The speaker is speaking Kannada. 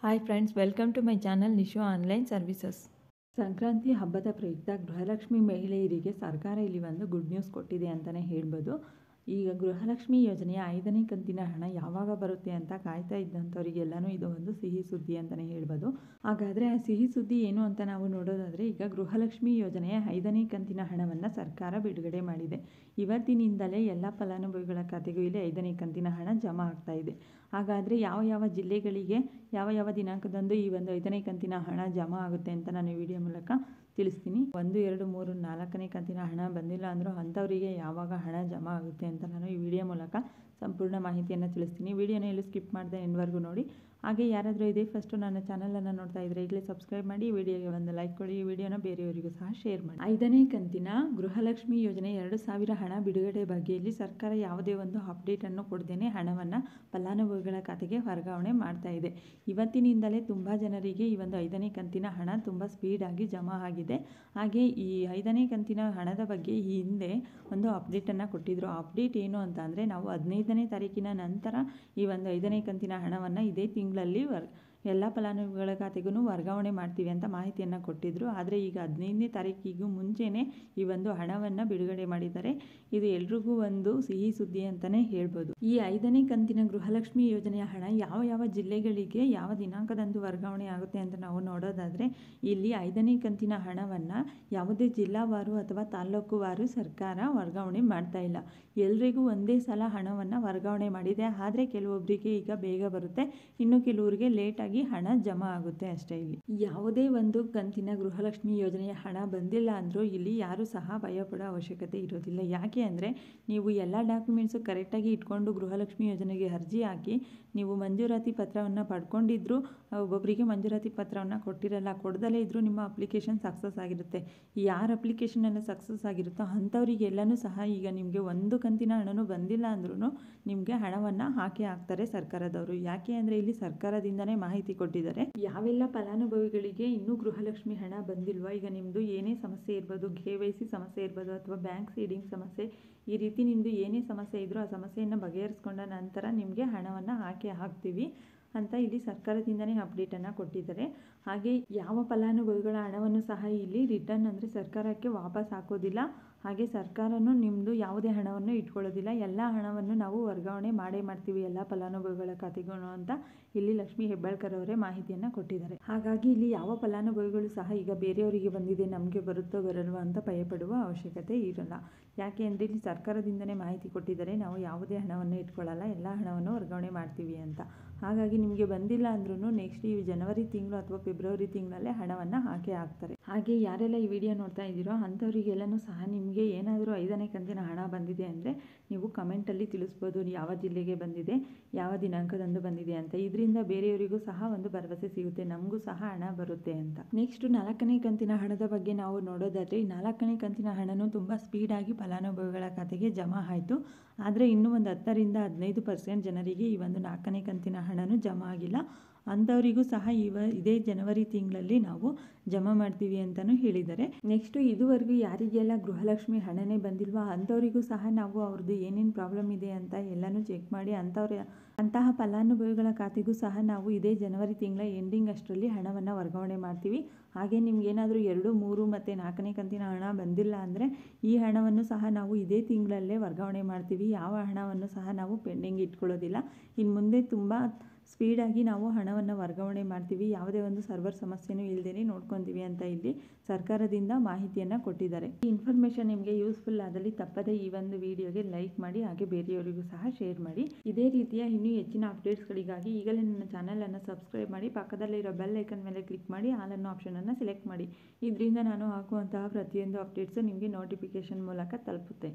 Hi friends, welcome to my channel Nishu online services. Sankranti ಹಬ್ಬದ ಪ್ರಯುಕ್ತ ಗೃಹಲಕ್ಷ್ಮಿ ಮಹಿಳೆಯರಿಗೆ ಸರ್ಕಾರ ಇಲ್ಲಿ ಒಂದು ಗುಡ್ ನ್ಯೂಸ್ ಕೊಟ್ಟಿದೆ ಅಂತಲೇ ಹೇಳ್ಬೋದು. ಈಗ ಗೃಹಲಕ್ಷ್ಮಿ ಯೋಜನೆಯ 5ನೇ ಕಂತಿನ ಹಣ ಯಾವಾಗ ಬರುತ್ತೆ ಅಂತ ಕಾಯ್ತಾ ಇದ್ದಂಥವರಿಗೆಲ್ಲನೂ ಇದು ಒಂದು ಸಿಹಿ ಸುದ್ದಿ ಅಂತಲೇ ಹೇಳ್ಬೋದು. ಹಾಗಾದರೆ ಆ ಸಿಹಿ ಸುದ್ದಿ ಏನು ಅಂತ ನಾವು ನೋಡೋದಾದರೆ, ಈಗ ಗೃಹಲಕ್ಷ್ಮಿ ಯೋಜನೆಯ 5ನೇ ಕಂತಿನ ಹಣವನ್ನು ಸರ್ಕಾರ ಬಿಡುಗಡೆ ಮಾಡಿದೆ. ಇವತ್ತಿನಿಂದಲೇ ಎಲ್ಲ ಫಲಾನುಭವಿಗಳ ಖಾತೆಗೂ ಇಲ್ಲಿ 5ನೇ ಕಂತಿನ ಹಣ ಜಮಾ ಆಗ್ತಾ ಇದೆ. ಹಾಗಾದರೆ ಯಾವ ಯಾವ ಜಿಲ್ಲೆಗಳಿಗೆ ಯಾವ ಯಾವ ದಿನಾಂಕದಂದು ಈ ಒಂದು 5ನೇ ಕಂತಿನ ಹಣ ಜಮಾ ಆಗುತ್ತೆ ಅಂತ ನಾನು ವಿಡಿಯೋ ಮೂಲಕ ತಿಳಿಸ್ತೀನಿ. 1, 2, 3, 4ನೇ ಕಂತಿನ ಹಣ ಬಂದಿಲ್ಲ ಅಂದರೂ ಅಂಥವರಿಗೆ ಯಾವಾಗ ಹಣ ಜಮಾ ಆಗುತ್ತೆ ಅಂತ ನಾನು ಈ ವಿಡಿಯೋ ಮೂಲಕ ಸಂಪೂರ್ಣ ಮಾಹಿತಿಯನ್ನು ತಿಳಿಸ್ತೀನಿ. ವಿಡಿಯೋನ ಎಲ್ಲೂ ಸ್ಕಿಪ್ ಮಾಡದೆ ಎಂಡ್ವರೆಗೂ ನೋಡಿ. ಹಾಗೆ ಯಾರಾದರೂ ಇದೇ ಫಸ್ಟು ನನ್ನ ಚಾನಲನ್ನು ನೋಡ್ತಾ ಇದ್ದರೆ ಈಗಲೇ ಸಬ್ಸ್ಕ್ರೈಬ್ ಮಾಡಿ, ವಿಡಿಯೋಗೆ ಒಂದು ಲೈಕ್ ಕೊಡಿ, ಈ ವಿಡಿಯೋನ ಬೇರೆಯವರಿಗೂ ಸಹ ಶೇರ್ ಮಾಡಿ. 5ನೇ ಕಂತಿನ ಗೃಹಲಕ್ಷ್ಮಿ ಯೋಜನೆ 2,000 ಹಣ ಬಿಡುಗಡೆ ಬಗ್ಗೆ ಇಲ್ಲಿ ಸರ್ಕಾರ ಯಾವುದೇ ಒಂದು ಅಪ್ಡೇಟನ್ನು ಕೊಡದೇನೆ ಹಣವನ್ನು ಫಲಾನುಭವಿಗಳ ಖಾತೆಗೆ ವರ್ಗಾವಣೆ ಮಾಡ್ತಾ ಇದೆ. ಇವತ್ತಿನಿಂದಲೇ ತುಂಬ ಜನರಿಗೆ ಈ ಒಂದು 5ನೇ ಕಂತಿನ ಹಣ ತುಂಬ ಸ್ಪೀಡಾಗಿ ಜಮಾ ಆಗಿದೆ. ಹಾಗೆ ಈ 5ನೇ ಕಂತಿನ ಹಣದ ಬಗ್ಗೆ ಈ ಹಿಂದೆ ಒಂದು ಅಪ್ಡೇಟನ್ನು ಕೊಟ್ಟಿದ್ದರು. ಆ ಅಪ್ಡೇಟ್ ಏನು ಅಂತ ಅಂದರೆ, ನಾವು 15ನೇ ತಾರೀಕಿನ ನಂತರ ಈ ಒಂದು 5ನೇ ಕಂತಿನ ಹಣವನ್ನು ಇದೇ ತಿಂಗಳಲ್ಲಿ ಎಲ್ಲ ಫಲಾನುಭವಿಗಳ ಖಾತೆಗೂ ವರ್ಗಾವಣೆ ಮಾಡ್ತೀವಿ ಅಂತ ಮಾಹಿತಿಯನ್ನು ಕೊಟ್ಟಿದ್ದರು. ಆದರೆ ಈಗ 15ನೇ ತಾರೀಕಿಗೂ ಮುಂಚೆನೇ ಈ ಒಂದು ಹಣವನ್ನು ಬಿಡುಗಡೆ ಮಾಡಿದ್ದಾರೆ. ಇದು ಎಲ್ರಿಗೂ ಒಂದು ಸಿಹಿ ಸುದ್ದಿ ಅಂತಲೇ ಹೇಳ್ಬೋದು. ಈ 5ನೇ ಕಂತಿನ ಗೃಹಲಕ್ಷ್ಮಿ ಯೋಜನೆಯ ಹಣ ಯಾವ ಯಾವ ಜಿಲ್ಲೆಗಳಿಗೆ ಯಾವ ದಿನಾಂಕದಂದು ವರ್ಗಾವಣೆ ಆಗುತ್ತೆ ಅಂತ ನಾವು ನೋಡೋದಾದರೆ, ಇಲ್ಲಿ 5ನೇ ಕಂತಿನ ಹಣವನ್ನು ಯಾವುದೇ ಜಿಲ್ಲಾವಾರು ಅಥವಾ ತಾಲ್ಲೂಕುವಾರು ಸರ್ಕಾರ ವರ್ಗಾವಣೆ ಮಾಡ್ತಾ ಇಲ್ಲ. ಎಲ್ರಿಗೂ ಒಂದೇ ಸಲ ಹಣವನ್ನು ವರ್ಗಾವಣೆ ಮಾಡಿದೆ. ಆದರೆ ಕೆಲವೊಬ್ಬರಿಗೆ ಈಗ ಬೇಗ ಬರುತ್ತೆ, ಇನ್ನು ಕೆಲವರಿಗೆ ಲೇಟಾಗಿ ಹಣ ಜಮಾ ಆಗುತ್ತೆ ಅಷ್ಟೇ. ಇಲ್ಲಿ ಯಾವುದೇ ಒಂದು ಕಂತಿನ ಗೃಹಲಕ್ಷ್ಮಿ ಯೋಜನೆಯ ಹಣ ಬಂದಿಲ್ಲ ಅಂದರೂ ಇಲ್ಲಿ ಯಾರೂ ಸಹ ಭಯಪಡೋ ಅವಶ್ಯಕತೆ ಇರೋದಿಲ್ಲ. ಯಾಕೆ ಅಂದರೆ, ನೀವು ಎಲ್ಲ ಡಾಕ್ಯುಮೆಂಟ್ಸು ಕರೆಕ್ಟಾಗಿ ಇಟ್ಕೊಂಡು ಗೃಹಲಕ್ಷ್ಮಿ ಯೋಜನೆಗೆ ಅರ್ಜಿ ಹಾಕಿ ನೀವು ಮಂಜೂರಾತಿ ಪತ್ರವನ್ನು ಪಡ್ಕೊಂಡಿದ್ರು, ಒಬ್ಬೊಬ್ಬರಿಗೆ ಮಂಜೂರಾತಿ ಪತ್ರವನ್ನು ಕೊಟ್ಟಿರಲ್ಲ, ಕೊಡ್ದಲೇ ಇದ್ದರೂ ನಿಮ್ಮ ಅಪ್ಲಿಕೇಶನ್ ಸಕ್ಸಸ್ ಆಗಿರುತ್ತೆ. ಯಾರ ಅಪ್ಲಿಕೇಶನ್ ಎಲ್ಲ ಸಕ್ಸಸ್ ಆಗಿರುತ್ತೋ ಅಂಥವರಿಗೆಲ್ಲನೂ ಸಹ ಈಗ ನಿಮಗೆ ಒಂದು ಕಂತಿನ ಹಣನೂ ಬಂದಿಲ್ಲ ಅಂದ್ರೂ ನಿಮಗೆ ಹಣವನ್ನು ಹಾಕ್ತಾರೆ ಸರ್ಕಾರದವರು. ಯಾಕೆ ಅಂದರೆ, ಇಲ್ಲಿ ಸರ್ಕಾರದಿಂದನೇ ಮಾಹಿತಿ ಕೊಟ್ಟಿದ್ದಾರೆ. ಯಾವೆಲ್ಲ ಫಲಾನುಭವಿಗಳಿಗೆ ಇನ್ನೂ ಗೃಹಲಕ್ಷ್ಮಿ ಹಣ ಬಂದಿಲ್ವಾ, ಈಗ ನಿಮ್ಮದು ಏನೇ ಸಮಸ್ಯೆ ಇರ್ಬೋದು, KYC ಸಮಸ್ಯೆ ಇರ್ಬೋದು ಅಥವಾ ಬ್ಯಾಂಕ್ ಸೀಡಿಂಗ್ ಸಮಸ್ಯೆ, ಈ ರೀತಿ ನಿಮ್ಮದು ಏನೇ ಸಮಸ್ಯೆ ಇದ್ರೂ ಆ ಸಮಸ್ಯೆಯನ್ನು ಬಗೆಹರಿಸ್ಕೊಂಡ ನಂತರ ನಿಮಗೆ ಹಣವನ್ನು ಹಾಕ್ತೀವಿ ಅಂತ ಇಲ್ಲಿ ಸರ್ಕಾರದಿಂದನೇ ಅಪ್ಡೇಟನ್ನು ಕೊಟ್ಟಿದ್ದಾರೆ. ಹಾಗೆ ಯಾವ ಫಲಾನುಭವಿಗಳ ಹಣವನ್ನು ಸಹ ಇಲ್ಲಿ ರಿಟರ್ನ್ ಅಂದರೆ ಸರ್ಕಾರಕ್ಕೆ ವಾಪಸ್ ಹಾಕೋದಿಲ್ಲ. ಹಾಗೆ ಸರ್ಕಾರನೂ ನಿಮ್ಮದು ಯಾವುದೇ ಹಣವನ್ನು ಇಟ್ಕೊಳ್ಳೋದಿಲ್ಲ. ಎಲ್ಲ ಹಣವನ್ನು ನಾವು ವರ್ಗಾವಣೆ ಮಾಡ್ತೀವಿ ಎಲ್ಲ ಫಲಾನುಭವಿಗಳ ಖಾತೆಗೂ ಅಂತ ಇಲ್ಲಿ ಲಕ್ಷ್ಮೀ ಹೆಬ್ಬಾಳ್ಕರ್ ಅವರೇ ಮಾಹಿತಿಯನ್ನು ಕೊಟ್ಟಿದ್ದಾರೆ. ಹಾಗಾಗಿ ಇಲ್ಲಿ ಯಾವ ಫಲಾನುಭವಿಗಳು ಸಹ ಈಗ ಬೇರೆಯವರಿಗೆ ಬಂದಿದೆ ನಮಗೆ ಬರುತ್ತೋ ಬರಲ್ವೋ ಅಂತ ಭಯಪಡುವ ಅವಶ್ಯಕತೆ ಇರಲ್ಲ. ಯಾಕೆ ಅಂದರೆ ಇಲ್ಲಿ ಸರ್ಕಾರದಿಂದನೇ ಮಾಹಿತಿ ಕೊಟ್ಟಿದ್ದಾರೆ, ನಾವು ಯಾವುದೇ ಹಣವನ್ನು ಇಟ್ಕೊಳ್ಳಲ್ಲ, ಎಲ್ಲ ಹಣವನ್ನು ವರ್ಗಾವಣೆ ಮಾಡ್ತೀವಿ ಅಂತ. ಹಾಗಾಗಿ ನಿಮಗೆ ಬಂದಿಲ್ಲ ಅಂದ್ರೂ ನೆಕ್ಸ್ಟ್ ಈ ಜನವರಿ ತಿಂಗಳು ಅಥವಾ ಫೆಬ್ರವರಿ ತಿಂಗಳಲ್ಲೇ ಹಣವನ್ನು ಹಾಕ್ತಾರೆ. ಹಾಗೆ ಯಾರೆಲ್ಲ ಈ ವಿಡಿಯೋ ನೋಡ್ತಾ ಇದ್ದೀರೋ ಅಂಥವರಿಗೆಲ್ಲನೂ ಸಹ ನಿಮಗೆ ಏನಾದರೂ 5ನೇ ಕಂತಿನ ಹಣ ಬಂದಿದೆ ಅಂದರೆ ನೀವು ಕಮೆಂಟಲ್ಲಿ ತಿಳಿಸ್ಬೋದು, ಯಾವ ಜಿಲ್ಲೆಗೆ ಬಂದಿದೆ, ಯಾವ ದಿನಾಂಕದಂದು ಬಂದಿದೆ ಅಂತ. ಇದರಿಂದ ಬೇರೆಯವರಿಗೂ ಸಹ ಒಂದು ಭರವಸೆ ಸಿಗುತ್ತೆ, ನಮಗೂ ಸಹ ಹಣ ಬರುತ್ತೆ ಅಂತ. ನೆಕ್ಸ್ಟ್ 4ನೇ ಕಂತಿನ ಹಣದ ಬಗ್ಗೆ ನಾವು ನೋಡೋದಾದರೆ, ಈ 4ನೇ ಕಂತಿನ ಹಣನೂ ತುಂಬ ಸ್ಪೀಡಾಗಿ ಫಲಾನುಭವಿಗಳ ಖಾತೆಗೆ ಜಮಾ ಆಯಿತು. ಆದರೆ ಇನ್ನೂ ಒಂದು 10ರಿಂದ 15% ಜನರಿಗೆ ಈ ಒಂದು 4ನೇ ಕಂತಿನ ಹಣನೂ ಜಮಾ ಆಗಿಲ್ಲ. ಅಂಥವರಿಗೂ ಸಹ ಇದೇ ಜನವರಿ ತಿಂಗಳಲ್ಲಿ ನಾವು ಜಮಾ ಮಾಡ್ತೀವಿ ಅಂತಲೂ ಹೇಳಿದ್ದಾರೆ. ನೆಕ್ಸ್ಟು ಇದುವರೆಗೂ ಯಾರಿಗೆಲ್ಲ ಗೃಹಲಕ್ಷ್ಮಿ ಹಣನೇ ಬಂದಿಲ್ವೋ ಅಂಥವರಿಗೂ ಸಹ ನಾವು ಅವ್ರದ್ದು ಏನೇನು ಪ್ರಾಬ್ಲಮ್ ಇದೆ ಅಂತ ಎಲ್ಲನೂ ಚೆಕ್ ಮಾಡಿ ಅಂತಹ ಫಲಾನುಭವಿಗಳ ಖಾತೆಗೂ ಸಹ ನಾವು ಇದೇ ಜನವರಿ ತಿಂಗಳ ಎಂಡಿಂಗ್ ಅಷ್ಟರಲ್ಲಿ ಹಣವನ್ನು ವರ್ಗಾವಣೆ ಮಾಡ್ತೀವಿ. ಹಾಗೆ ನಿಮ್ಗೇನಾದರೂ 2, 3 ಮತ್ತು 4ನೇ ಕಂತಿನ ಹಣ ಬಂದಿಲ್ಲ ಅಂದರೆ ಈ ಹಣವನ್ನು ಸಹ ನಾವು ಇದೇ ತಿಂಗಳಲ್ಲೇ ವರ್ಗಾವಣೆ ಮಾಡ್ತೀವಿ. ಯಾವ ಹಣವನ್ನು ಸಹ ನಾವು ಪೆಂಡಿಂಗ್ ಇಟ್ಕೊಳ್ಳೋದಿಲ್ಲ. ಇನ್ನು ಮುಂದೆ ತುಂಬ ಸ್ಪೀಡಾಗಿ ನಾವು ಹಣವನ್ನು ವರ್ಗಾವಣೆ ಮಾಡ್ತೀವಿ, ಯಾವುದೇ ಒಂದು ಸರ್ವರ್ ಸಮಸ್ಯೆನೂ ಇಲ್ಲದೇ ನೋಡ್ಕೊತೀವಿ ಅಂತ ಇಲ್ಲಿ ಸರ್ಕಾರದಿಂದ ಮಾಹಿತಿಯನ್ನು ಕೊಟ್ಟಿದ್ದಾರೆ. ಈ ಇನ್ಫಾರ್ಮೇಷನ್ ನಿಮಗೆ ಯೂಸ್ಫುಲ್ ಆದಲ್ಲಿ ತಪ್ಪದೇ ಈ ಒಂದು ವಿಡಿಯೋಗೆ ಲೈಕ್ ಮಾಡಿ, ಹಾಗೆ ಬೇರೆಯವರಿಗೂ ಸಹ ಶೇರ್ ಮಾಡಿ. ಇದೇ ರೀತಿಯ ಇನ್ನೂ ಹೆಚ್ಚಿನ ಅಪ್ಡೇಟ್ಸ್ಗಳಿಗಾಗಿ ಈಗಲೇ ನನ್ನ ಚಾನಲನ್ನು ಸಬ್ಸ್ಕ್ರೈಬ್ ಮಾಡಿ, ಪಕ್ಕದಲ್ಲಿರೋ ಬೆಲ್ ಐಕನ್ ಮೇಲೆ ಕ್ಲಿಕ್ ಮಾಡಿ ಆಲ್ ಅನ್ನೋ ಆಪ್ಷನನ್ನು ಸೆಲೆಕ್ಟ್ ಮಾಡಿ. ಇದರಿಂದ ನಾನು ಹಾಕುವಂತಹ ಪ್ರತಿಯೊಂದು ಅಪ್ಡೇಟ್ಸು ನಿಮಗೆ ನೋಟಿಫಿಕೇಶನ್ ಮೂಲಕ ತಲುಪುತ್ತೆ.